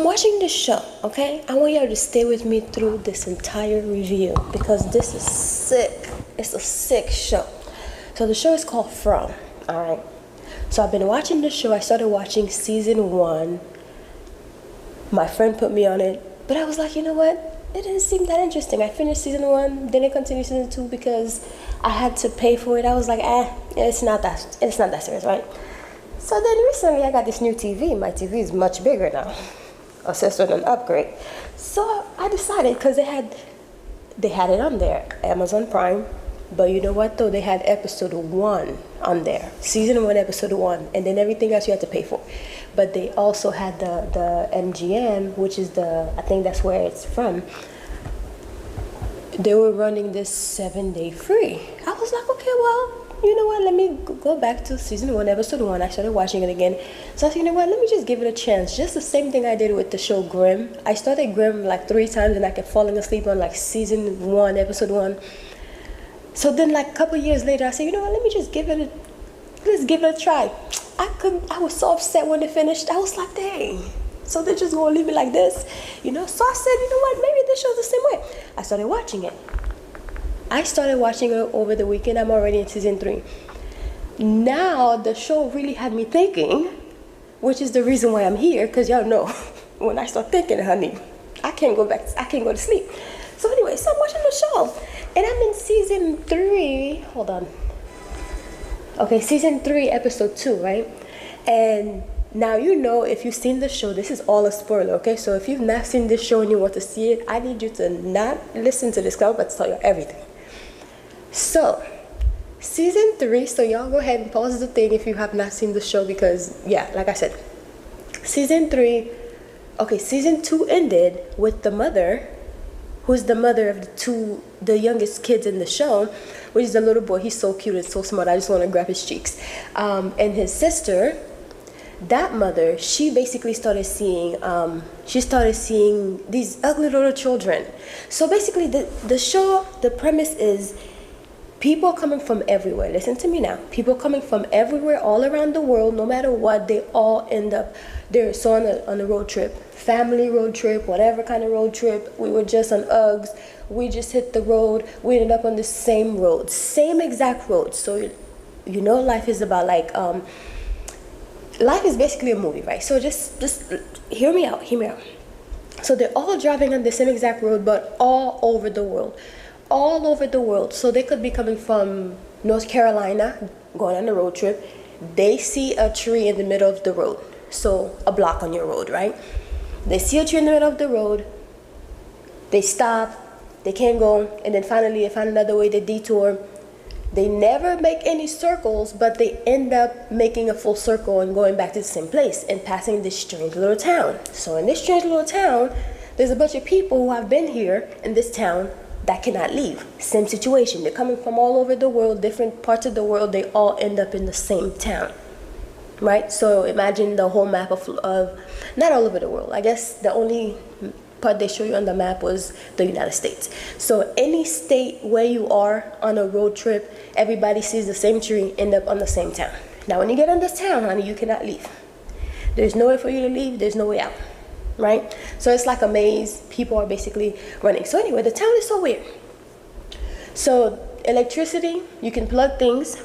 I'm watching this show, okay? I want y'all to stay with me through this entire review because this is sick. It's a sick show. So the show is called From, alright? So I've been watching this show. I started watching season 1. My friend put me on it, but I was like, you know what? It didn't seem that interesting. I finished season 1, didn't continue season 2 because I had to pay for it. I was like, it's not that serious, right? So then recently I got this new TV. My TV is much bigger now. Assessed with an upgrade. So I decided, because they had it on there, Amazon Prime. But you know what though? They had episode 1 on there. Season 1, episode 1. And then everything else you had to pay for. But they also had the MGM, which is I think that's where it's from. They were running this 7-day free. I was like, okay, well, you know what? Let me go back to season 1, episode 1. I started watching it again. So I said, you know what? Let me just give it a chance. Just the same thing I did with the show Grimm. I started Grimm like 3 times and I kept falling asleep on like season 1, episode 1. So then like a couple years later, I said, you know what? Let's give it a try. I was so upset when it finished. I was like, dang. So they're just gonna leave it like this, you know? So I said, you know what? Maybe this show's the same way. I started watching it over the weekend. I'm already in season 3. Now the show really had me thinking, which is the reason why I'm here, because y'all know when I start thinking, honey, I can't go to sleep. So anyway, so I'm watching the show and I'm in season 3. Hold on. Okay, season 3, episode 2, right? And now, you know, if you've seen the show, this is all a spoiler, okay? So if you've not seen this show and you want to see it, I need you to not listen to this, because I'm about to tell you everything. So, season 3, so y'all go ahead and pause the thing if you have not seen the show, because, yeah, like I said, season 2 ended with the mother, who's the mother of the youngest kids in the show, which is the little boy. He's so cute and so smart. I just want to grab his cheeks. And his sister, that mother, she basically started seeing these ugly little children. So basically the show, the premise is people coming from everywhere. Listen to me now. People coming from everywhere, all around the world, no matter what, they all end up there. So on a road trip, family road trip, whatever kind of road trip. We were just on Uggs. We just hit the road. We ended up on the same road, same exact road. So, you know, life is about like, life is basically a movie, right? So just hear me out. So they're all driving on the same exact road, but all over the world. So they could be coming from North Carolina, going on a road trip. They see a tree in the middle of the road. So a block on your road, right? They see a tree in the middle of the road. They stop. They can't go. And then finally they find another way. They detour. They never make any circles, but they end up making a full circle and going back to the same place and passing this strange little town. So in this strange little town, there's a bunch of people who have been here in this town that cannot leave. Same situation. They're coming from all over the world, different parts of the world. They all end up in the same town, right? So imagine the whole map of not all over the world. I guess the only part they show you on the map was the United States. So any state where you are on a road trip, everybody sees the same tree, end up on the same town. Now when you get on this town, honey, you cannot leave. There's no way for you to leave. There's no way out, right? So it's like a maze. People are basically running. So anyway, the town is so weird. So electricity, you can plug things.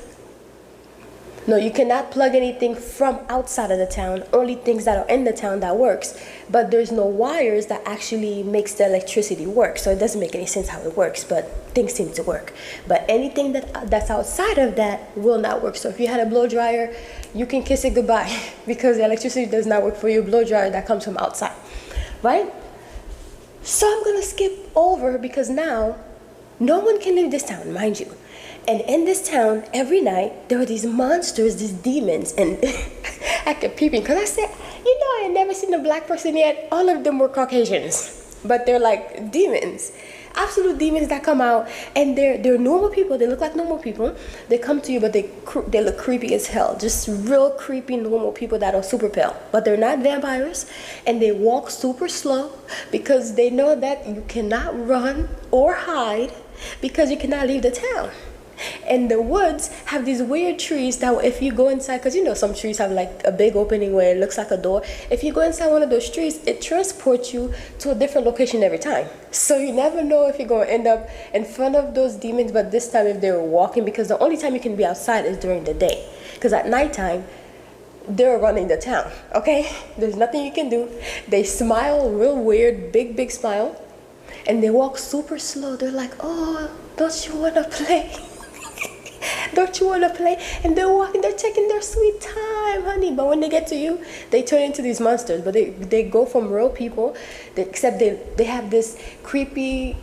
No, you cannot plug anything from outside of the town, only things that are in the town that works. But there's no wires that actually makes the electricity work. So it doesn't make any sense how it works, but things seem to work. But anything that's outside of that will not work. So if you had a blow dryer, you can kiss it goodbye because the electricity does not work for your blow dryer that comes from outside, right? So I'm gonna skip over because now no one can leave this town, mind you. And in this town, every night, there were these monsters, these demons. And I kept peeping because I said, you know, I had never seen a black person yet. All of them were Caucasians. But they're like demons. Absolute demons that come out. And they're normal people. They look like normal people. They come to you, but they look creepy as hell. Just real creepy normal people that are super pale. But they're not vampires. And they walk super slow because they know that you cannot run or hide because you cannot leave the town. And the woods have these weird trees that if you go inside, because some trees have like a big opening where it looks like a door. If you go inside one of those trees, it transports you to a different location every time. So you never know if you're going to end up in front of those demons, but this time if they're walking, because the only time you can be outside is during the day. Because at nighttime, they're running the town, okay? There's nothing you can do. They smile real weird, big smile. And they walk super slow. They're like, oh, don't you want to play? Don't you want to play? And they're walking, they're taking their sweet time, honey. But when they get to you, they turn into these monsters. But they go from real people, except they have this creepy,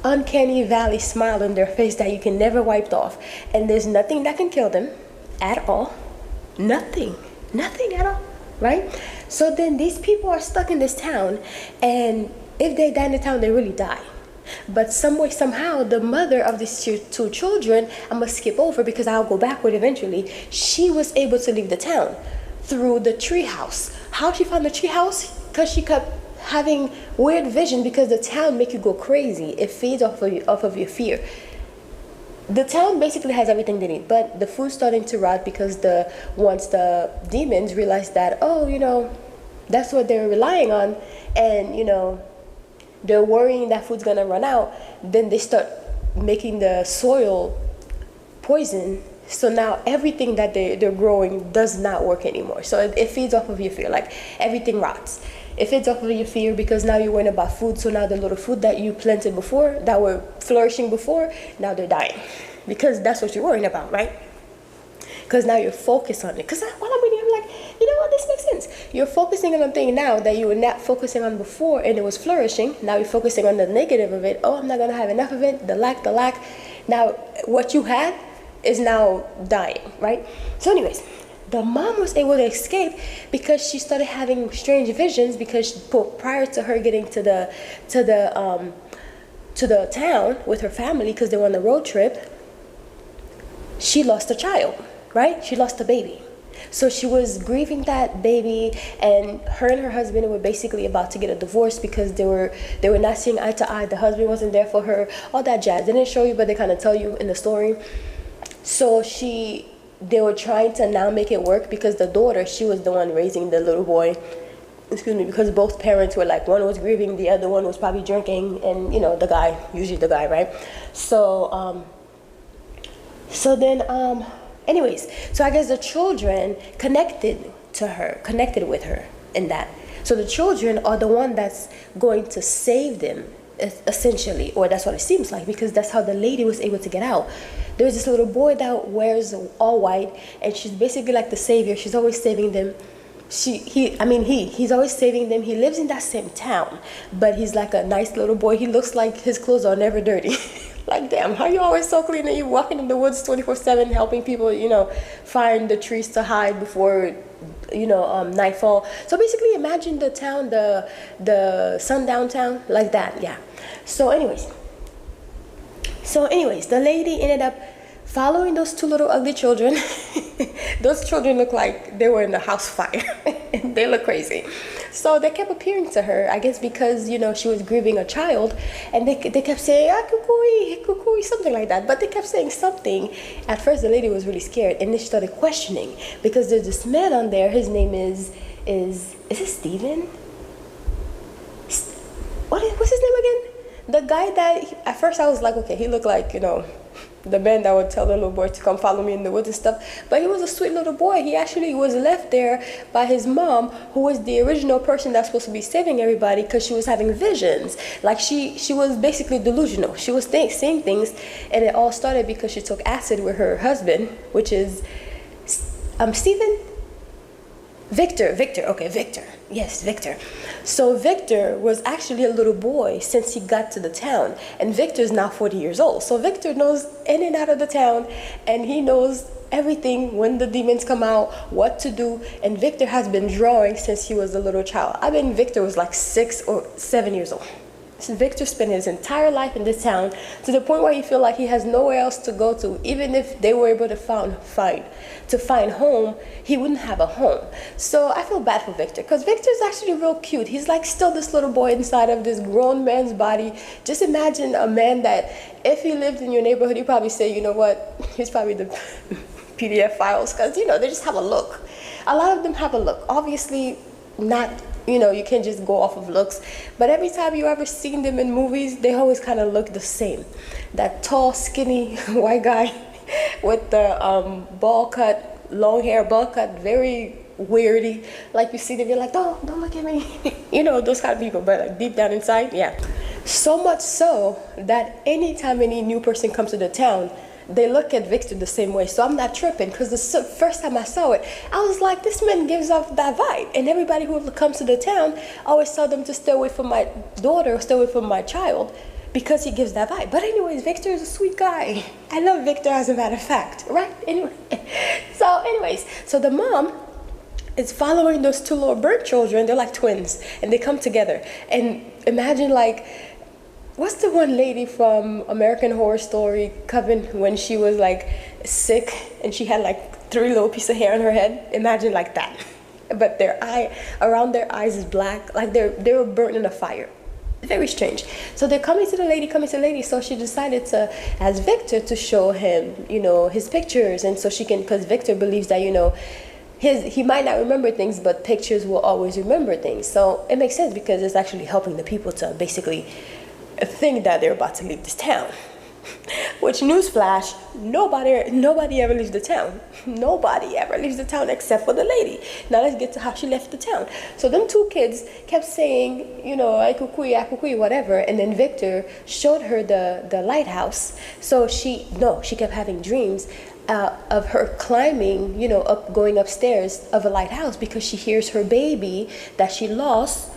uncanny valley smile on their face that you can never wipe off. And there's nothing that can kill them at all. Nothing at all, right? So then these people are stuck in this town, and if they die in the town, they really die. But somehow, the mother of these two children, I'm gonna skip over because I'll go backward eventually. She was able to leave the town through the tree house. How she found the tree house? Because she kept having weird vision, because the town make you go crazy. It feeds off of your fear. The town basically has everything they need, but the food's starting to rot because once the demons realize that, that's what they're relying on, and they're worrying that food's gonna run out, then they start making the soil poison. So now everything that they're growing does not work anymore. So it feeds off of your fear, like everything rots. It feeds off of your fear because now you're worrying about food. So now the little food that you planted before, that were flourishing before, now they're dying. Because that's what you're worrying about, right? Because now you're focused on it. Because while I'm reading, I'm like, you know what, this makes sense. You're focusing on something now that you were not focusing on before, and it was flourishing. Now you're focusing on the negative of it. Oh, I'm not going to have enough of it. The lack. Now what you had is now dying, right? So anyways, the mom was able to escape because she started having strange visions, because prior to her getting to the town with her family, because they were on a road trip, she lost a child, right? She lost a baby. So she was grieving that baby, and her husband were basically about to get a divorce because they were not seeing eye to eye. The husband wasn't there for her, all that jazz. They didn't show you, but they kind of tell you in the story. So they were trying to now make it work, because the daughter, she was the one raising the little boy. Because both parents were like, one was grieving, the other one was probably drinking, and usually the guy, right? So anyways, so I guess the children connected with her in that. So the children are the one that's going to save them, essentially, or that's what it seems like, because that's how the lady was able to get out. There's this little boy that wears all white, and she's basically like the savior. She's always saving them. He's always saving them. He lives in that same town, but he's like a nice little boy. He looks like his clothes are never dirty. Like, damn, how you always so clean, and you walking in the woods 24/7, helping people, find the trees to hide before, nightfall. So basically, imagine the town, the sundown town, like that, yeah. So anyways, the lady ended up following those two little ugly children. Those children look like they were in a house fire, and they look crazy. So they kept appearing to her, I guess because, she was grieving a child, and they kept saying, kukui, something like that. But they kept saying something. At first, the lady was really scared, and then she started questioning, because there's this man on there. His name is it Steven? What's his name again? The guy that, at first I was like, okay, he looked like, the man that would tell the little boy to come follow me in the woods and stuff. But he was a sweet little boy. He actually was left there by his mom, who was the original person that's supposed to be saving everybody, because she was having visions. Like she was basically delusional. She was seeing things, and it all started because she took acid with her husband, which is Stephen? Victor. Yes, Victor. So Victor was actually a little boy since he got to the town, and Victor's now 40 years old. So Victor knows in and out of the town, and he knows everything when the demons come out, what to do. And Victor has been drawing since he was a little child. Victor was like 6 or 7 years old. So Victor spent his entire life in this town to the point where he feel like he has nowhere else to go to. Even if they were able to find home, he wouldn't have a home. So I feel bad for Victor, because Victor's actually real cute. He's like still this little boy inside of this grown man's body. Just imagine a man that if he lived in your neighborhood, he'd probably say, you know what, he's probably the PDF files, because they just have a look. A lot of them have a look. Obviously not, you can't just go off of looks, but every time you ever seen them in movies, they always kind of look the same. That tall, skinny white guy with the long hair, ball cut, very weirdy. Like you see them, you're like, don't look at me. Those kind of people, but like deep down inside, yeah. So much so that anytime any new person comes to the town, they look at Victor the same way. So I'm not tripping, because the first time I saw it, I was like, this man gives off that vibe. And everybody who comes to the town always tell them to stay away from my daughter, stay away from my child, because he gives that vibe. But anyways, Victor is a sweet guy. I love Victor, as a matter of fact, right? Anyway, so the mom is following those two little bird children. They're like twins, and they come together. And imagine, like, what's the one lady from American Horror Story, Coven, when she was like sick and she had like 3 little pieces of hair on her head? Imagine like that. But around their eyes is black, like they were burnt in a fire. Very strange. So they're coming to the lady. So she decided to ask Victor to show him, his pictures. And so she can, because Victor believes that, he might not remember things, but pictures will always remember things. So it makes sense, because it's actually helping the people to basically think that they're about to leave this town. Which, newsflash, nobody ever leaves the town. Nobody ever leaves the town except for the lady. Now let's get to how she left the town. So them 2 kids kept saying, akukui, whatever, and then Victor showed her the lighthouse. So she kept having dreams of her climbing, going upstairs of a lighthouse, because she hears her baby that she lost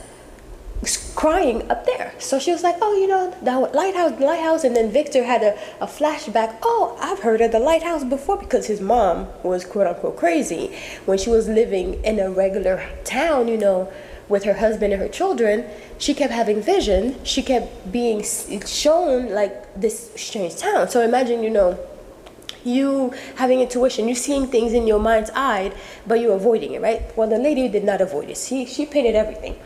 crying up there. So she was like, the lighthouse. And then Victor had a flashback. Oh, I've heard of the lighthouse before, because his mom was quote unquote crazy when she was living in a regular town, with her husband and her children. She kept having vision. She kept being shown like this strange town. So imagine, you having intuition, you seeing things in your mind's eye, but you're avoiding it, right? Well, the lady did not avoid it. She painted everything.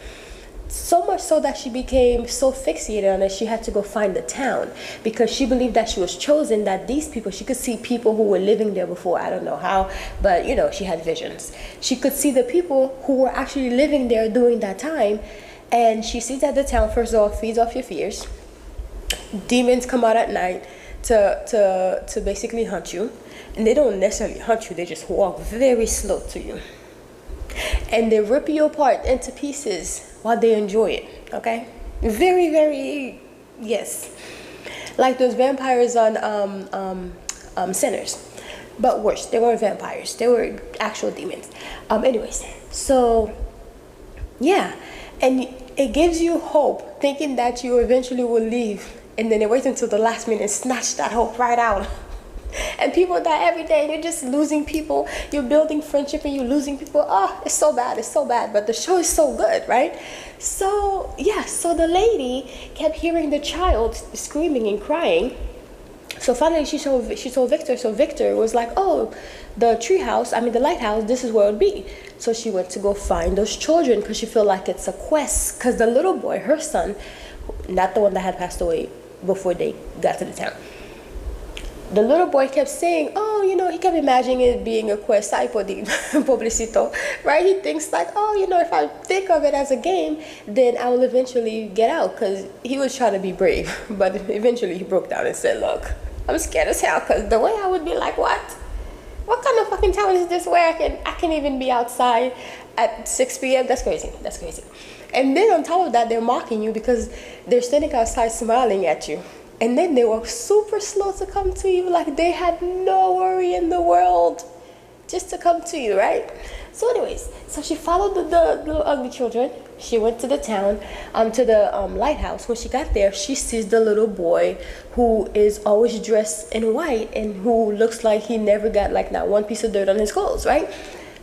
So much so that she became so fixated on it, she had to go find the town, because she believed that she was chosen, that these people, she could see people who were living there before. I don't know how, but she had visions. She could see the people who were actually living there during that time. And she sees that the town, first of all, feeds off your fears. Demons come out at night to basically hunt you. And they don't necessarily hunt you, they just walk very slow to you. And they rip you apart into pieces while they enjoy it, okay? Very, very, yes. Like those vampires on Sinners. But worse, they weren't vampires. They were actual demons. Anyways, so, yeah. And it gives you hope, thinking that you eventually will leave. And then they wait until the last minute and snatch that hope right out. And people die every day, and you're just losing people. You're building friendship and you're losing people. Oh, it's so bad. But the show is so good, right? So, yeah, so the lady kept hearing the child screaming and crying. So finally she told Victor. So Victor was like, oh, the lighthouse, this is where it would be. So she went to go find those children, because she felt like it's a quest. Because the little boy, her son, not the one that had passed away before they got to the town, the little boy kept saying, he kept imagining it being a quest, pobrecito, right? He thinks like, if I think of it as a game, then I will eventually get out, because he was trying to be brave. But eventually he broke down and said, look, I'm scared as hell, because the way I would be like, what kind of fucking town is this where I can even be outside at 6 p.m.? That's crazy. And then on top of that, they're mocking you, because they're standing outside smiling at you. And then they were super slow to come to you, like they had no worry in the world just to come to you, right? So anyways, so she followed the little ugly children. She went to the town, to the lighthouse. When she got there, she sees the little boy who is always dressed in white and who looks like he never got like not one piece of dirt on his clothes, right?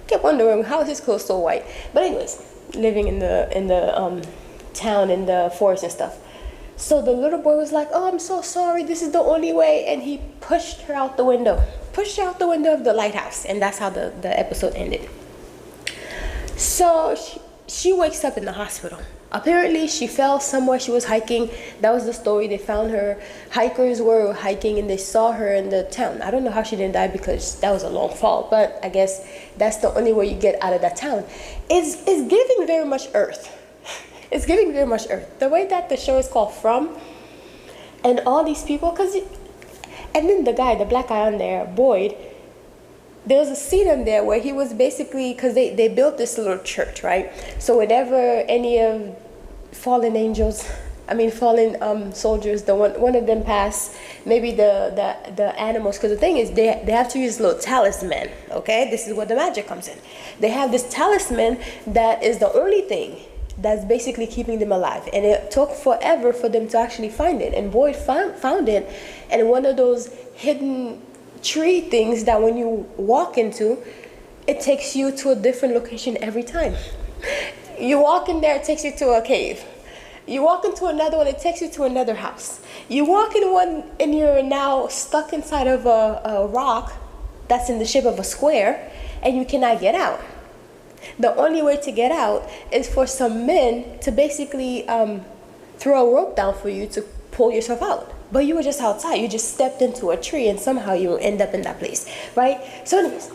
Kept wondering, how is his clothes so white? But anyways, living in the town, in the forest and stuff. So the little boy was like, oh, I'm so sorry, this is the only way. And he pushed her out the window, of the lighthouse. And that's how the episode ended. So she wakes up in the hospital. Apparently she fell somewhere. She was hiking. That was the story. They found her. Hikers were hiking and they saw her in the town. I don't know how she didn't die because that was a long fall, but I guess that's the only way you get out of that town. It's giving very much Earth. It's giving very much Earth. The way that the show is called From, and all these people, and then the black guy on there, Boyd, there was a scene in there where he was basically, because they built this little church, right? So whenever any of fallen soldiers, one of them pass, maybe the animals, because the thing is they have to use a little talisman, okay? This is where the magic comes in. They have this talisman that is the only thing that's basically keeping them alive, and it took forever for them to actually find it. And Boyd found it, and one of those hidden tree things that when you walk into, it takes you to a different location every time. You walk in there, it takes you to a cave. You walk into another one, it takes you to another house. You walk in one and you're now stuck inside of a rock that's in the shape of a square, and you cannot get out. The only way to get out is for some men to basically throw a rope down for you to pull yourself out. But you were just outside. You just stepped into a tree and somehow you end up in that place, right? So anyways,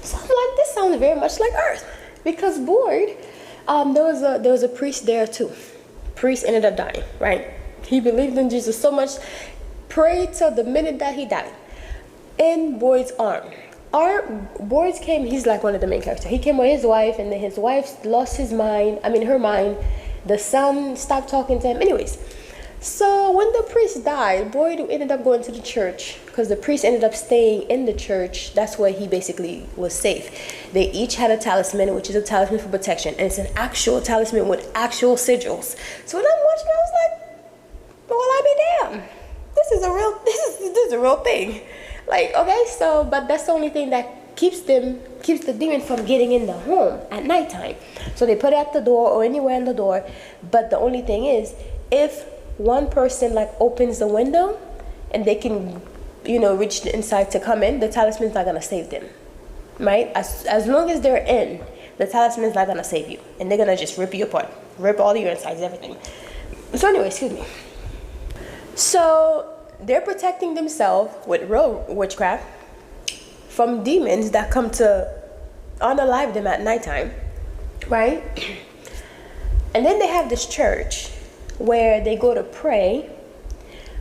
so I'm like, this sounds very much like Earth. Because Boyd, there was a priest there too. Priest ended up dying, right? He believed in Jesus so much, prayed till the minute that he died. In Boyd's arm. Boyd came, he's like one of the main characters. He came with his wife, and then his wife lost her mind. The son stopped talking to him. Anyways, so when the priest died, Boyd ended up going to the church because the priest ended up staying in the church. That's where he basically was safe. They each had a talisman, which is a talisman for protection, and it's an actual talisman with actual sigils. So when I'm watching, I was like, well, I be damned. This is a real thing. Like, okay, so, but that's the only thing that keeps the demon from getting in the home at nighttime. So they put it at the door or anywhere in the door. But the only thing is, if one person like opens the window and they can, reach the inside to come in, the talisman's not gonna save them, right? As long as they're in, the talisman's not gonna save you, and they're gonna just rip you apart, rip all your insides, everything. So anyway, excuse me. So they're protecting themselves with real witchcraft from demons that come to unalive them at nighttime, right? And then they have this church where they go to pray,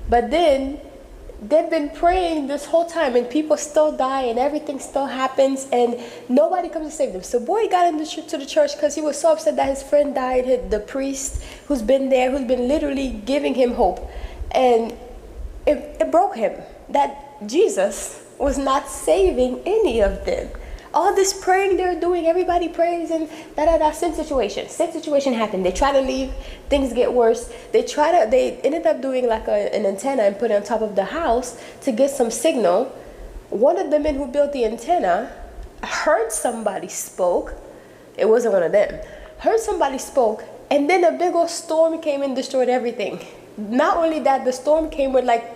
but then they've been praying this whole time and people still die and everything still happens and nobody comes to save them. So Boyd got to the church because he was so upset that his friend died, the priest who's been literally giving him hope. And it broke him that Jesus was not saving any of them. All this praying they're doing, everybody prays, and same situation happened. They try to leave, things get worse. They ended up doing like an antenna and put it on top of the house to get some signal. One of the men who built the antenna heard somebody spoke. It wasn't one of them. Heard somebody spoke, and then a big old storm came and destroyed everything. Not only that, the storm came with like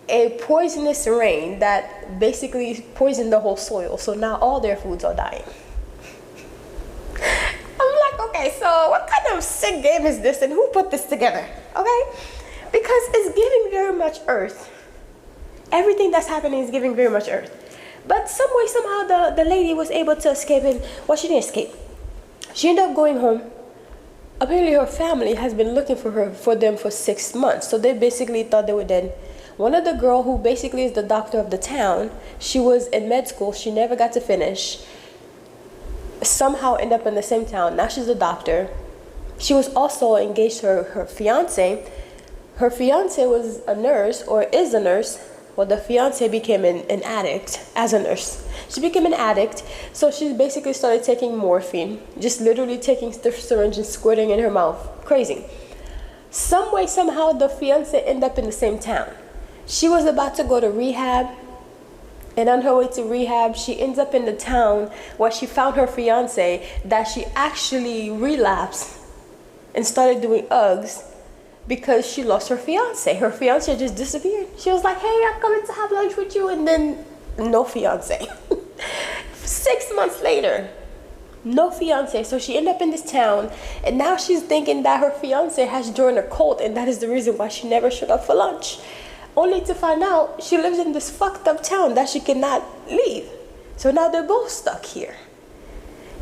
a poisonous rain that basically poisoned the whole soil. So now all their foods are dying. I'm like, okay, so what kind of sick game is this and who put this together? Okay? Because it's giving very much Earth. Everything that's happening is giving very much Earth. But some way, somehow the lady was able to escape, and she didn't escape. She ended up going home. Apparently her family has been looking for them for 6 months. So they basically thought they were dead. One of the girl who basically is the doctor of the town, she was in med school. She never got to finish. Somehow ended up in the same town. Now she's a doctor. She was also engaged to her fiance. Her fiance was a nurse, or is a nurse. Well, the fiance became an addict as a nurse. She became an addict, so she basically started taking morphine, just literally taking the syringe and squirting in her mouth. Crazy. Some way, somehow, the fiance ended up in the same town. She was about to go to rehab, and on her way to rehab, she ends up in the town where she found her fiance that she actually relapsed and started doing Uggs because she lost her fiance. Her fiance just disappeared. She was like, hey, I'm coming to have lunch with you, and then no fiance. 6 months later, no fiance. So she ended up in this town, and now she's thinking that her fiance has joined a cult, and that is the reason why she never showed up for lunch. Only to find out she lives in this fucked up town that she cannot leave. So now they're both stuck here.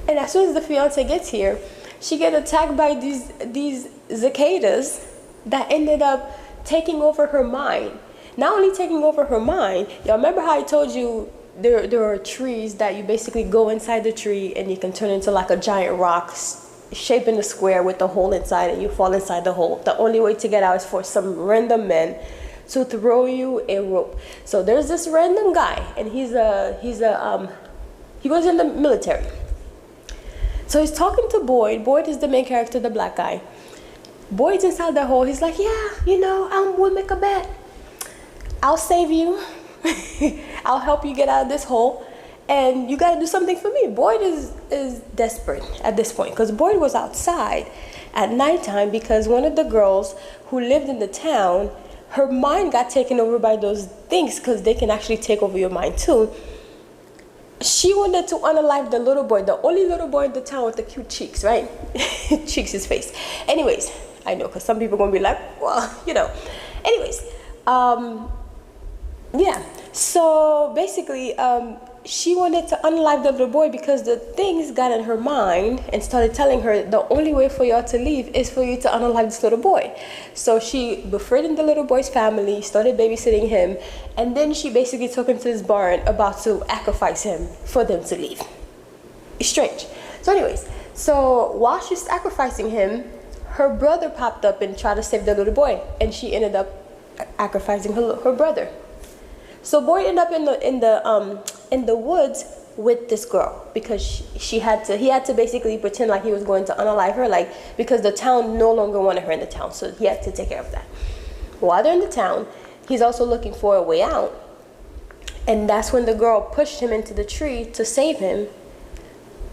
And as soon as the fiance gets here, she gets attacked by these cicadas that ended up taking over her mind. Not only taking over her mind, y'all remember how I told you there are trees that you basically go inside the tree and you can turn into like a giant rock shaped in a square with a hole inside, and you fall inside the hole. The only way to get out is for some random men to throw you a rope. So there's this random guy, and he was in the military. So he's talking to Boyd. Boyd is the main character, the black guy. Boyd's inside the hole. He's like, yeah, we'll make a bet. I'll save you. I'll help you get out of this hole. And you got to do something for me. Boyd is desperate at this point, because Boyd was outside at nighttime because one of the girls who lived in the town, her mind got taken over by those things, because they can actually take over your mind too. She wanted to unalive the little boy, the only little boy in the town with the cute cheeks, right? Cheeks, his face. Anyways, I know, because some people are going to be like, well, Anyways, yeah. So basically, she wanted to unalive the little boy because the things got in her mind and started telling her the only way for y'all to leave is for you to unalive this little boy. So she befriended the little boy's family, started babysitting him, and then she basically took him to this barn about to sacrifice him for them to leave. It's strange. So anyways, so while she's sacrificing him, her brother popped up and tried to save the little boy, and she ended up sacrificing her brother. So Boyd ended up in the woods with this girl, because he had to basically pretend like he was going to unalive her, like, because the town no longer wanted her in the town, so he had to take care of that. While they're in the town, he's also looking for a way out, and that's when the girl pushed him into the tree to save him.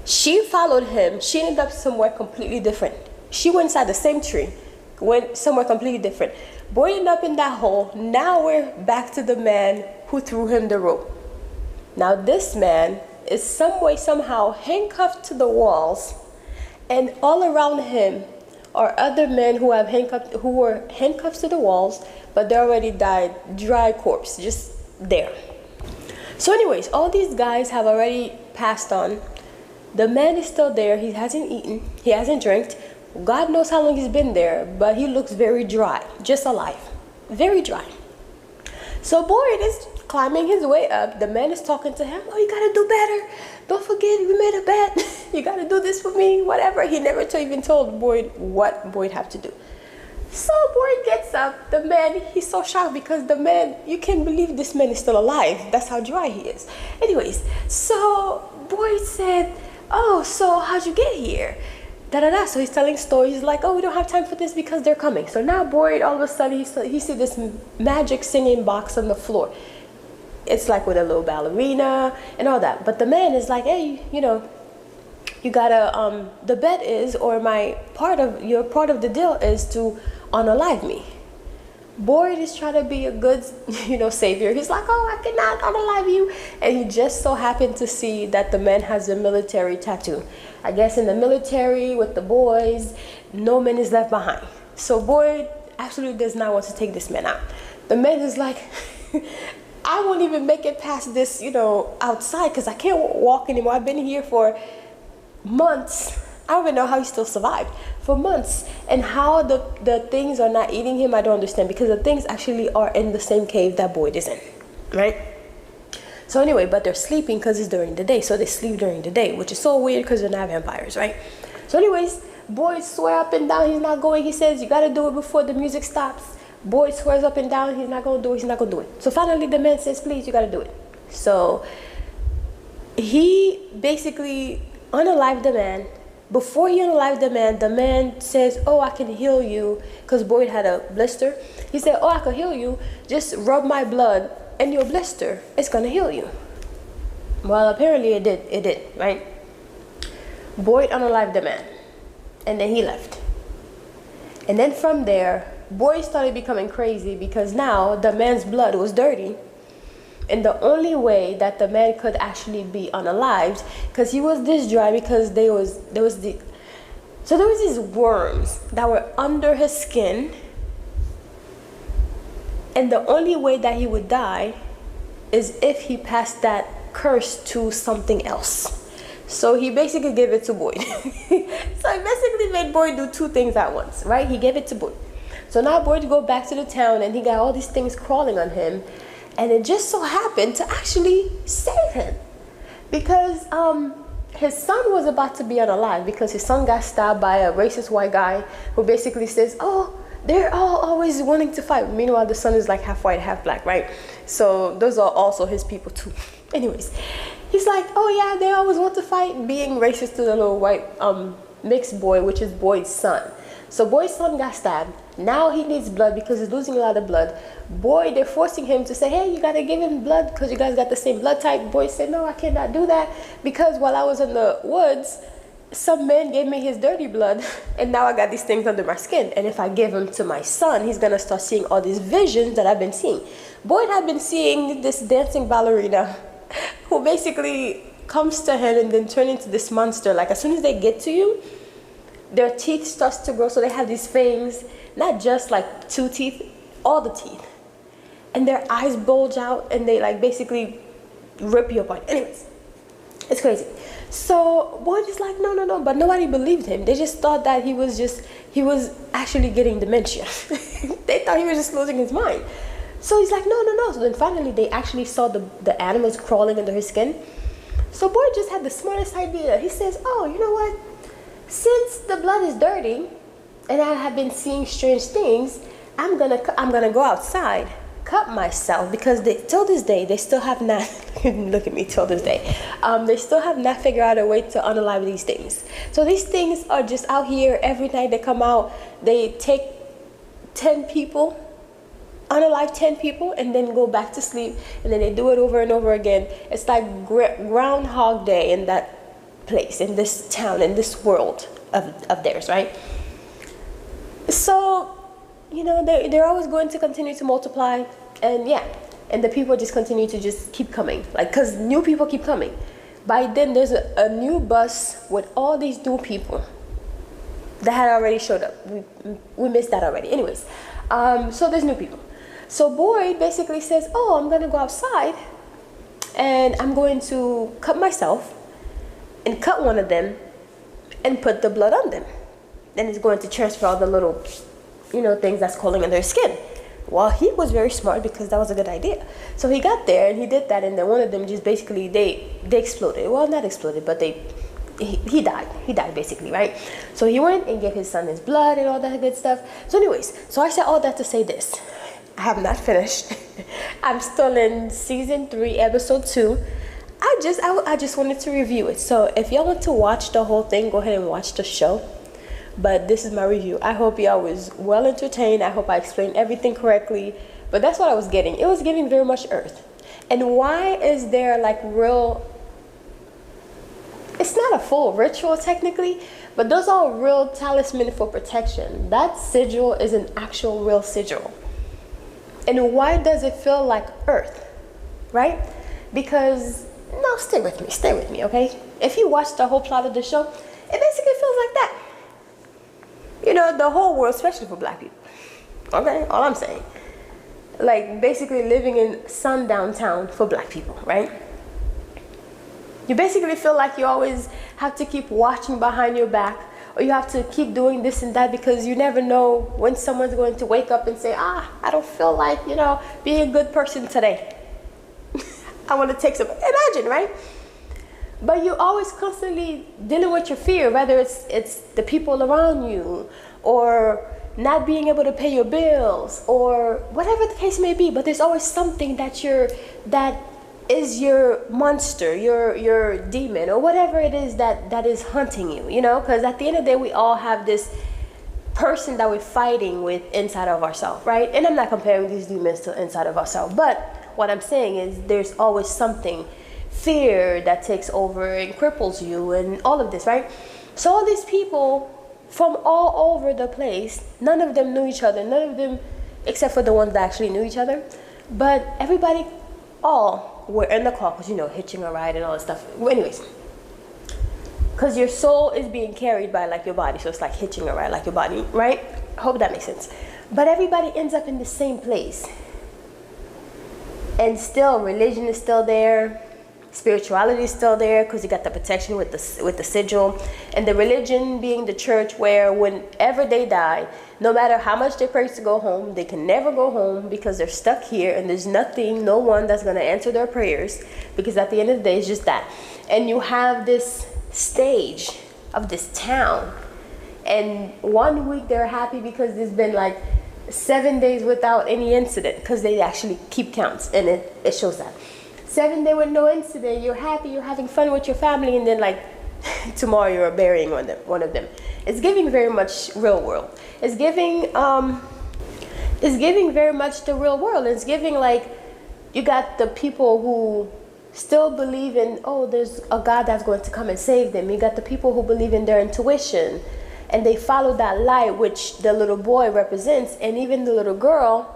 She followed him. She ended up somewhere completely different. She went inside the same tree, went somewhere completely different. Boy ended up in that hole. Now we're back to the man who threw him the rope. Now this man is some way, somehow handcuffed to the walls, and all around him are other men who were handcuffed to the walls, but they already died, dry corpse, just there. So anyways, all these guys have already passed on. The man is still there. He hasn't eaten. He hasn't drank. God knows how long he's been there, but he looks very dry, just alive, very dry. So Boyd is climbing his way up. The man is talking to him. Oh, you gotta do better. Don't forget, we made a bet. You gotta do this for me, whatever. He never even told Boyd what Boyd had to do. So Boyd gets up. The man, he's so shocked because the man, you can't believe this man is still alive. That's how dry he is. Anyways, so Boyd said, oh, so how'd you get here? So he's telling stories. He's like, oh, we don't have time for this because they're coming. So now Boyd, all of a sudden, he sees this magic singing box on the floor. It's like with a little ballerina and all that. But the man is like, hey, you gotta, the bet is, or your part of the deal is to unalive me. Boyd is trying to be a good, savior. He's like, oh, I cannot unalive you. And he just so happened to see that the man has a military tattoo. I guess in the military with the boys, no man is left behind. So Boyd absolutely does not want to take this man out. The man is like, I won't even make it past this, outside, because I can't walk anymore. I've been here for months. I don't even know how he still survived for months. And how the things are not eating him, I don't understand, because the things actually are in the same cave that Boyd is in, right? So anyway, but they're sleeping because it's during the day. So they sleep during the day, which is so weird because they're not vampires, right? So anyways, Boyd swears up and down he's not going. He says, you got to do it before the music stops. Boyd swears up and down he's not going to do it. He's not going to do it. So finally the man says, please, you got to do it. So he basically unalived the man. Before he unalived the man says, oh, I can heal you, because Boyd had a blister. He said, oh, I can heal you. Just rub my blood and your blister, it's gonna heal you. Well, apparently it did, right? Boyd unalived the man, and then he left. And then from there, boy started becoming crazy because now the man's blood was dirty. And the only way that the man could actually be unalived, because he was this dry, because there was these worms that were under his skin, and the only way that he would die is if he passed that curse to something else. So he basically gave it to Boyd. So he basically made Boyd do two things at once, right? He gave it to Boyd. So now Boyd go back to the town, and he got all these things crawling on him, and it just so happened to actually save him, because his son was about to be unalive, because his son got stabbed by a racist white guy who basically says, oh, they're all always wanting to fight. Meanwhile, the son is like half white, half black, right? So those are also his people too. Anyways, he's like, oh yeah, they always want to fight, being racist to the little white mixed boy, which is Boyd's son. So Boyd's son got stabbed. Now he needs blood because he's losing a lot of blood. Boyd, they're forcing him to say, hey, you gotta give him blood because you guys got the same blood type. Boyd said, no, I cannot do that, because while I was in the woods, some man gave me his dirty blood, and now I got these things under my skin. And if I give him to my son, he's gonna start seeing all these visions that I've been seeing. Boyd had been seeing this dancing ballerina who basically comes to him and then turn into this monster. Like, as soon as they get to you, their teeth starts to grow, so they have these fangs, not just like 2 teeth, all the teeth, and their eyes bulge out, and they like basically rip you apart. Anyways, it's crazy. So Boyd is like, no, but nobody believed him. They just thought that he was actually getting dementia. They thought he was just losing his mind. So he's like, no. So then finally they actually saw the animals crawling under his skin. So Boyd just had the smartest idea. He says, oh, you know what? Since the blood is dirty and I have been seeing strange things, I'm gonna go outside, cut myself, because till this day they still have not look at me, till this day they still have not figured out a way to unalive these things. So these things are just out here. Every night they come out, they take 10 people, unalive 10 people, and then go back to sleep, and then they do it over and over again. It's like Groundhog Day in that place, in this town, in this world of theirs, right? So, you know, they're always going to continue to multiply, and the people just continue to just keep coming, like, because new people keep coming. By then there's a new bus with all these new people that had already showed up. We missed that already. Anyways, so there's new people. So Boyd basically says, oh, I'm gonna go outside and I'm going to cut myself and cut one of them and put the blood on them. Then he's going to transfer all the little, things that's crawling under his skin. Well, he was very smart, because that was a good idea. So he got there and he did that, and then one of them just basically, they exploded. Well, not exploded, but he died. He died basically, right? So he went and gave his son his blood and all that good stuff. So anyways, so I said all that to say this. I have not finished. I'm still in season 3, episode 2. I just wanted to review it. So if y'all want to watch the whole thing, go ahead and watch the show. But this is my review. I hope y'all was well entertained. I hope I explained everything correctly. But that's what I was getting. It was giving very much Earth. And why is there like real... It's not a full ritual technically, but those are real talisman for protection. That sigil is an actual real sigil. And why does it feel like Earth, right? Because... No, stay with me, okay? If you watch the whole plot of the show, it basically feels like that. The whole world, especially for black people. Okay, all I'm saying. Like, basically living in sundown town for black people, right? You basically feel like you always have to keep watching behind your back, or you have to keep doing this and that, because you never know when someone's going to wake up and say, I don't feel like, being a good person today. I want to take some, imagine, right? But you're always constantly dealing with your fear, whether it's the people around you, or not being able to pay your bills, or whatever the case may be. But there's always something that is your monster, your demon, or whatever it is that is hunting you, because at the end of the day, we all have this person that we're fighting with inside of ourselves, right? And I'm not comparing these demons to inside of ourselves, but what I'm saying is there's always something, fear that takes over and cripples you and all of this, right? So all these people from all over the place. None of them knew each other. None of them, except for the ones that actually knew each other. But everybody, all were in the car because, hitching a ride and all that stuff. Well, anyways, because your soul is being carried by like your body. So it's like hitching a ride like your body, right? I hope that makes sense. But everybody ends up in the same place. And still, religion is still there. Spirituality is still there because you got the protection with the sigil. And the religion being the church, where whenever they die, no matter how much they pray to go home, they can never go home because they're stuck here, and there's no one that's going to answer their prayers, because at the end of the day, it's just that. And you have this stage of this town, and 1 week they're happy because there's been like 7 days without any incident, because they actually keep counts, and it shows that. 7 days with no incident, you're happy, you're having fun with your family, and then like tomorrow you're burying one of them. It's giving very much real world. It's giving very much the real world. It's giving like, you got the people who still believe in, there's a God that's going to come and save them. You got the people who believe in their intuition, and they follow that light, which the little boy represents. And even the little girl,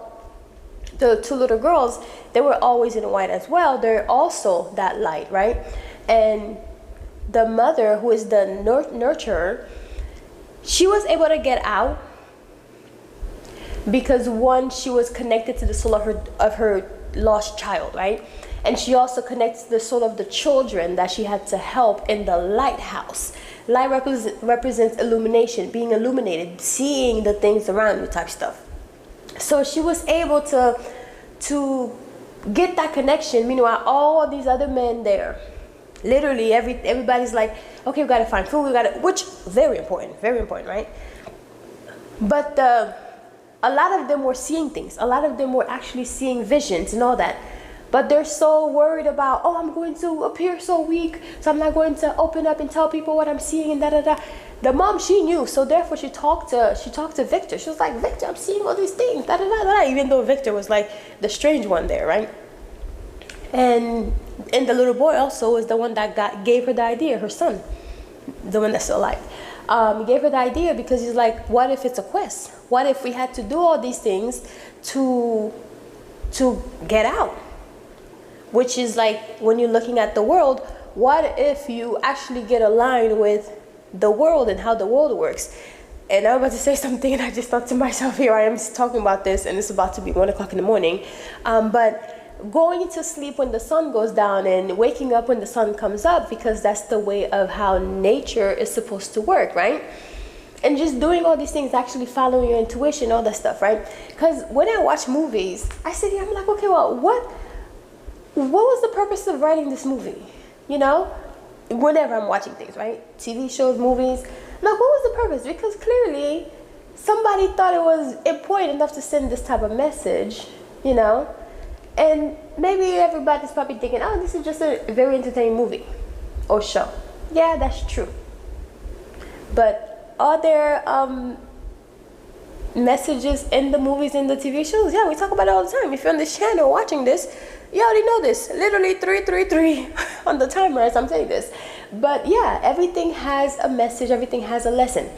the two little girls, they were always in white as well. They're also that light, right? And the mother, who is the nurturer, she was able to get out because, one, she was connected to the soul of her lost child, right? And she also connects to the soul of the children that she had to help in the lighthouse. Light represents illumination, being illuminated, seeing the things around you type stuff. So she was able to get that connection. Meanwhile, all these other men there, literally everybody's like, okay, we gotta find food, which very important, right? But a lot of them were seeing things. A lot of them were actually seeing visions and all that. But they're so worried about, I'm going to appear so weak, so I'm not going to open up and tell people what I'm seeing and da-da-da. The mom, she knew, so therefore she talked to Victor. She was like, Victor, I'm seeing all these things, da-da-da-da, even though Victor was like the strange one there, right? And the little boy also was the one that gave her the idea, her son, the one that's still alive. He gave her the idea because he's like, what if it's a quest? What if we had to do all these things to get out? Which is like, when you're looking at the world, what if you actually get aligned with the world and how the world works? And I'm about to say something, and I just thought to myself, here I am talking about this, and it's about to be 1 o'clock in the morning. But going to sleep when the sun goes down and waking up when the sun comes up, because that's the way of how nature is supposed to work, right? And just doing all these things, actually following your intuition, all that stuff, right? Because when I watch movies, I sit here, I'm like, okay, well, what was the purpose of writing this movie? Whenever I'm watching things, right? TV shows, movies. Like, what was the purpose? Because clearly somebody thought it was important enough to send this type of message, And maybe everybody's probably thinking, this is just a very entertaining movie or show. Yeah, that's true. But are there messages in the movies and the TV shows? Yeah, we talk about it all the time. If you're on this channel watching this, you already know this. Literally 333 on the timer as I'm saying this. But yeah, everything has a message. Everything has a lesson.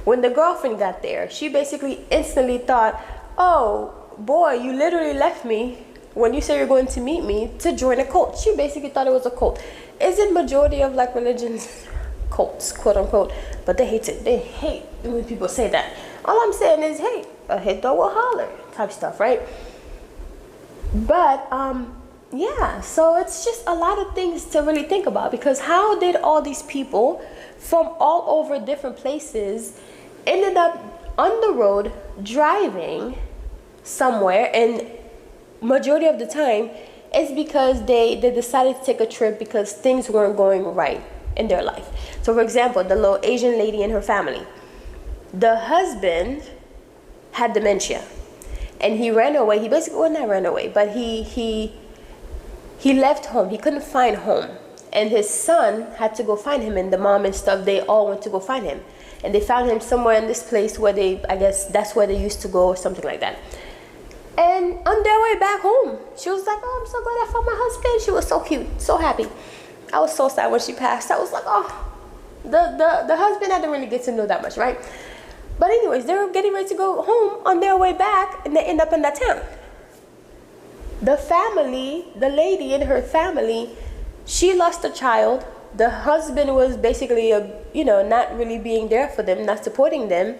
When the girlfriend got there, she basically instantly thought, oh boy, you literally left me when you say you're going to meet me to join a cult. She basically thought it was a cult. Isn't majority of like religions cults, quote unquote? But they hate it. They hate when people say that. All I'm saying is, hey, a hit dog will holler type stuff, right? But yeah, so it's just a lot of things to really think about, because how did all these people from all over different places ended up on the road driving somewhere? And majority of the time it's because they decided to take a trip because things weren't going right in their life. So for example, the little Asian lady and her family, the husband had dementia. And he ran away. He basically, well, not ran away, but he left home. He couldn't find home. And his son had to go find him, and the mom and stuff, they all went to go find him. And they found him somewhere in this place where I guess that's where they used to go or something like that. And on their way back home, she was like, I'm so glad I found my husband. She was so cute, so happy. I was so sad when she passed. I was like, The husband, I didn't really get to know that much, right? But anyways, they were getting ready to go home on their way back, and they end up in that town. The family, the lady and her family, she lost a child. The husband was basically, not really being there for them, not supporting them.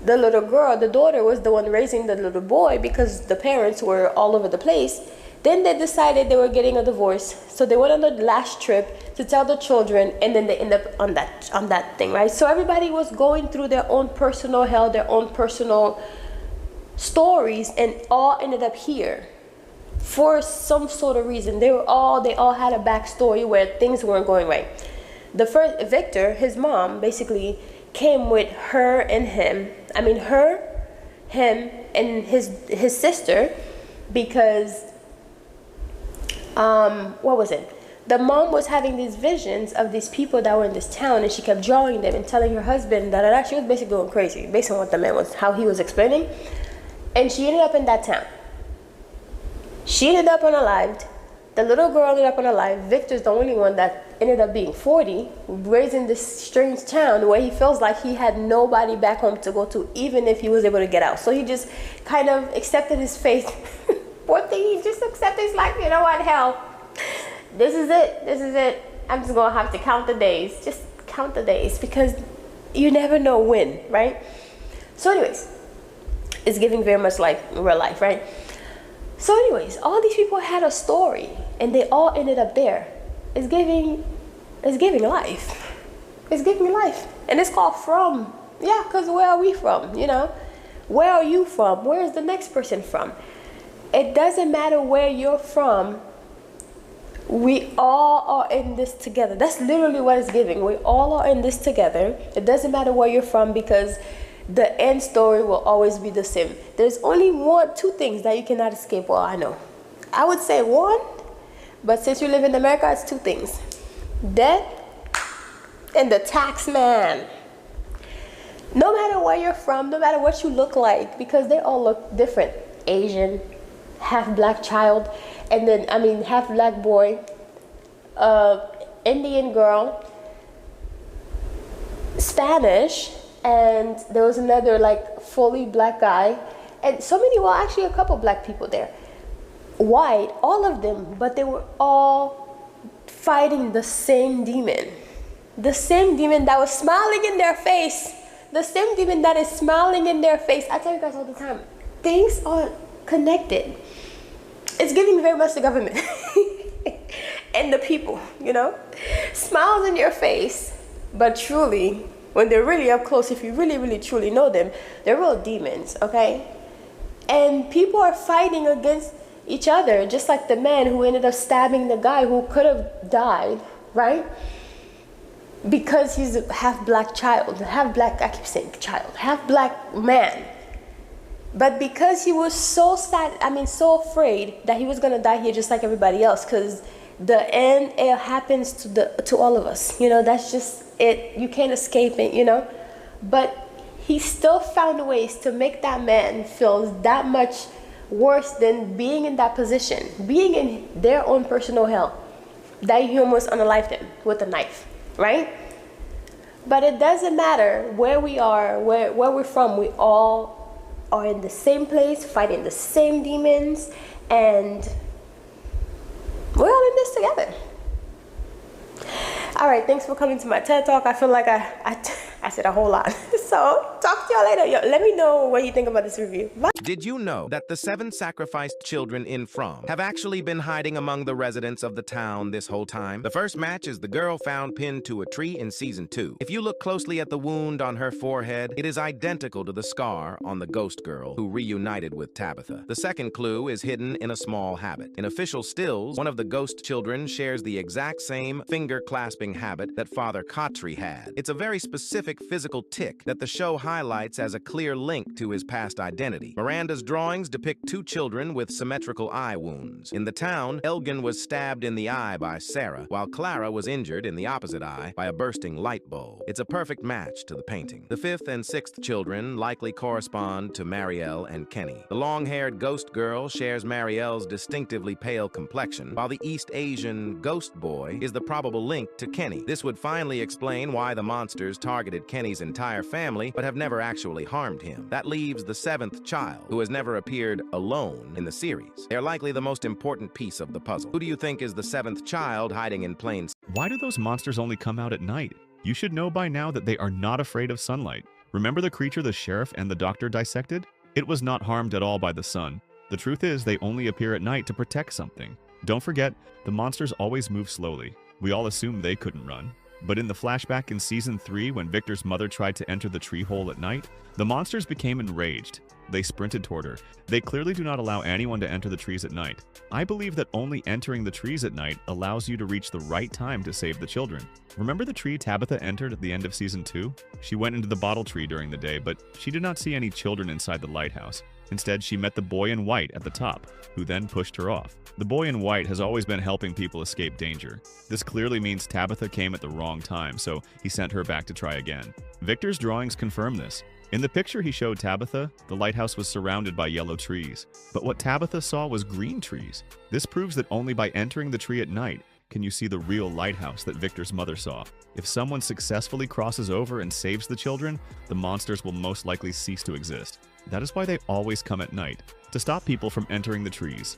The little girl, the daughter, was the one raising the little boy because the parents were all over the place. Then they decided they were getting a divorce, so they went on the last trip to tell the children, and then they end up on that thing, right? So everybody was going through their own personal hell, their own personal stories, and all ended up here for some sort of reason. They all had a backstory where things weren't going right. The first Victor, his mom, basically came with her and him. I mean, him, and his sister, because what was it? The mom was having these visions of these people that were in this town, and she kept drawing them and telling her husband that she was basically going crazy based on what the man was, how he was explaining. And she ended up in that town. She ended up unalived. The little girl ended up unalived. Victor's the only one that ended up being 40, raised in this strange town where he feels like he had nobody back home to go to, even if he was able to get out. So he just kind of accepted his fate. Poor thing, he just accepted his life. You know what, hell, this is it. I'm just gonna have to count the days. Just count the days, because you never know when, right? So anyways, it's giving very much like real life, right? So anyways, all these people had a story, and they all ended up there. It's giving life. It's giving life. And it's called From. Yeah, because where are we from, Where are you from? Where is the next person from? It doesn't matter where you're from. We all are in this together. That's literally what it's giving. We all are in this together. It doesn't matter where you're from, because the end story will always be the same. There's only two things that you cannot escape. Well, I know. I would say one, but since you live in America, it's two things. Death and the tax man. No matter where you're from, no matter what you look like, because they all look different. Asian, half black child, and then, half black boy, Indian girl, Spanish, and there was another like fully black guy, and actually a couple black people there, white, all of them, but they were all fighting the same demon that was smiling in their face, the same demon that is smiling in their face. I tell you guys all the time, things are connected. It's giving very much the government and the people, smiles in your face, but truly, when they're really up close, if you really, really, truly know them, they're real demons, okay? And people are fighting against each other, just like the man who ended up stabbing the guy who could have died, right? Because he's a half black child, half black, I keep saying child, half black man. But because he was so so afraid that he was gonna die here just like everybody else, because the end, it happens to all of us. That's just it. You can't escape it, But he still found ways to make that man feel that much worse than being in that position, being in their own personal hell, that he almost unalived him with a knife, right? But it doesn't matter where we are, where we're from. We all are in the same place, fighting the same demons, and we're all in this together. All right, thanks for coming to my TED Talk. I feel like I said a whole lot. So talk to y'all later. Let me know what you think about this review. Bye. Did you know that the 7 sacrificed children in From have actually been hiding among the residents of the town this whole time? The first match is the girl found pinned to a tree in season 2. If you look closely at the wound on her forehead, it is identical to the scar on the ghost girl who reunited with Tabitha. The second clue is hidden in a small habit. In official stills, one of the ghost children shares the exact same finger clasping habit that Father Kotri had. It's a very specific physical tic that the show highlights as a clear link to his past identity. Miranda's drawings depict two children with symmetrical eye wounds. In the town, Elgin was stabbed in the eye by Sarah, while Clara was injured in the opposite eye by a bursting light bulb. It's a perfect match to the painting. The fifth and sixth children likely correspond to Marielle and Kenny. The long-haired ghost girl shares Marielle's distinctively pale complexion, while the East Asian ghost boy is the probable link to Kenny. This would finally explain why the monsters targeted Kenny's entire family but have never actually harmed him. That leaves the seventh child, who has never appeared alone in the series. They're likely the most important piece of the puzzle. Who do you think is the seventh child hiding in plain sight? Why do those monsters only come out at night? You should know by now that they are not afraid of sunlight. Remember the creature the sheriff and the doctor dissected? It was not harmed at all by the sun. The truth is, they only appear at night to protect something. Don't forget, the monsters always move slowly. We all assumed they couldn't run. But in the flashback in Season 3, when Victor's mother tried to enter the tree hole at night, the monsters became enraged. They sprinted toward her. They clearly do not allow anyone to enter the trees at night. I believe that only entering the trees at night allows you to reach the right time to save the children. Remember the tree Tabitha entered at the end of Season 2? She went into the bottle tree during the day, but she did not see any children inside the lighthouse. Instead, she met the boy in white at the top, who then pushed her off. The boy in white has always been helping people escape danger. This clearly means Tabitha came at the wrong time, so he sent her back to try again. Victor's drawings confirm this. In the picture he showed Tabitha, the lighthouse was surrounded by yellow trees. But what Tabitha saw was green trees. This proves that only by entering the tree at night can you see the real lighthouse that Victor's mother saw. If someone successfully crosses over and saves the children, the monsters will most likely cease to exist. That is why they always come at night, to stop people from entering the trees.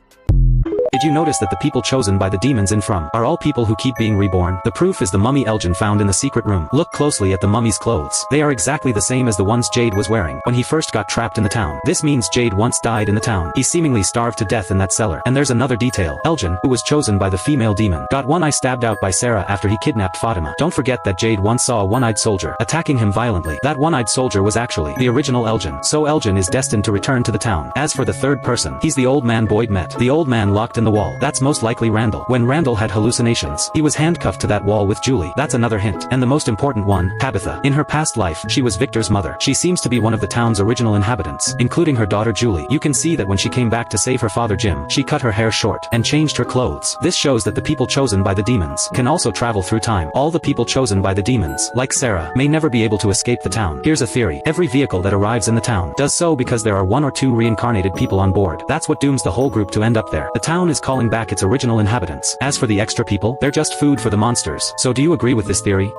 Did you notice that the people chosen by the demons in From are all people who keep being reborn? The proof is the mummy Elgin found in the secret room. Look closely at the mummy's clothes. They are exactly the same as the ones Jade was wearing when he first got trapped in the town. This means Jade once died in the town. He seemingly starved to death in that cellar. And there's another detail. Elgin, who was chosen by the female demon, got one eye stabbed out by Sarah after he kidnapped Fatima. Don't forget that Jade once saw a one-eyed soldier attacking him violently. That one-eyed soldier was actually the original Elgin. So Elgin is destined to return to the town. As for the third person, he's the old man Boyd met. The old man locked in the wall. That's most likely Randall. When Randall had hallucinations, he was handcuffed to that wall with Julie. That's another hint. And the most important one, Tabitha. In her past life, she was Victor's mother. She seems to be one of the town's original inhabitants, including her daughter Julie. You can see that when she came back to save her father Jim, she cut her hair short and changed her clothes. This shows that the people chosen by the demons can also travel through time. All the people chosen by the demons, like Sarah, may never be able to escape the town. Here's a theory. Every vehicle that arrives in the town does so because there are one or two reincarnated people on board. That's what dooms the whole group to end up there. The town is calling back its original inhabitants. As for the extra people, they're just food for the monsters. So do you agree with this theory?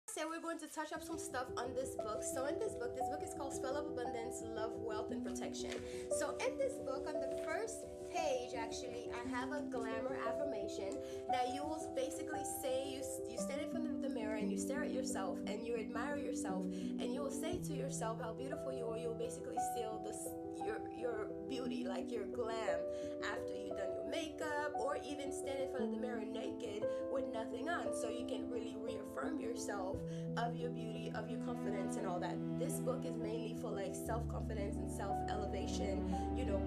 So we're going to touch up some stuff on this book. So in this book is called Spell of Abundance, Love, Wealth, and Protection. So in this book, on the first page, actually, I have a glamour affirmation that you will basically say, you stand in front of the mirror and you stare at yourself and you admire yourself and you will say to yourself how beautiful you are. You'll basically seal your beauty, like your glam, after you've done your makeup, or even stand in front of the mirror naked with nothing on, so you can really reaffirm yourself of your beauty, of your confidence, and all that. This book is mainly for like self-confidence and self-elevation,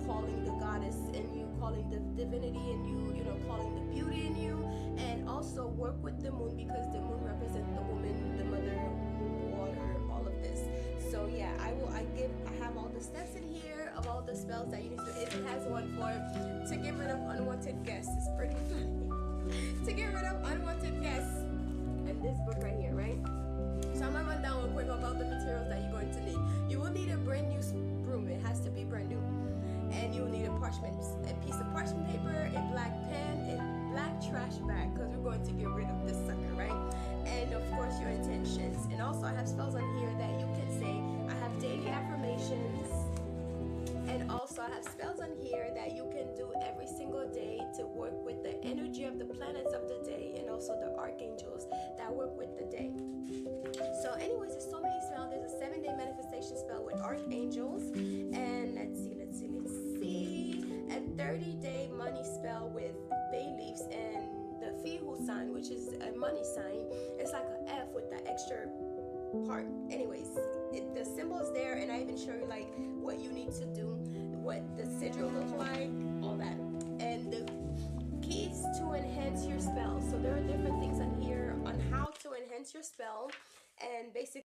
calling the goddess in you, calling the divinity in you, calling the beauty in you, and also work with the moon, because the moon represents the woman, the mother, water, all of this. So yeah, I have all the steps in here of all the spells that you need to. It has one to get rid of unwanted guests. It's pretty funny. To get rid of unwanted guests. And this book right here, right? So I'm gonna run down real quick about the materials that you're going to need. You will need a brand new broom. It has to be brand new. And you will need a piece of parchment paper, a black pen, a black trash bag, because we're going to get rid of this sucker, right? And of course your intentions. And also I have spells on here that you can say. I have daily affirmations, and also I have spells on here that you can do every single day to work with the energy of the planets of the day, and also the archangels that work with the day. So anyways, there's so many spells. There's a 7-day manifestation spell with archangels, and let's see, a 30-day money spell with bay leaves and the Fihu sign, which is a money sign. It's like an F with that extra part. Anyways, the symbol is there, and I even show you like what you need to do, what the sigil looks like, all that, and the keys to enhance your spell. So there are different things on here on how to enhance against your spell, and basically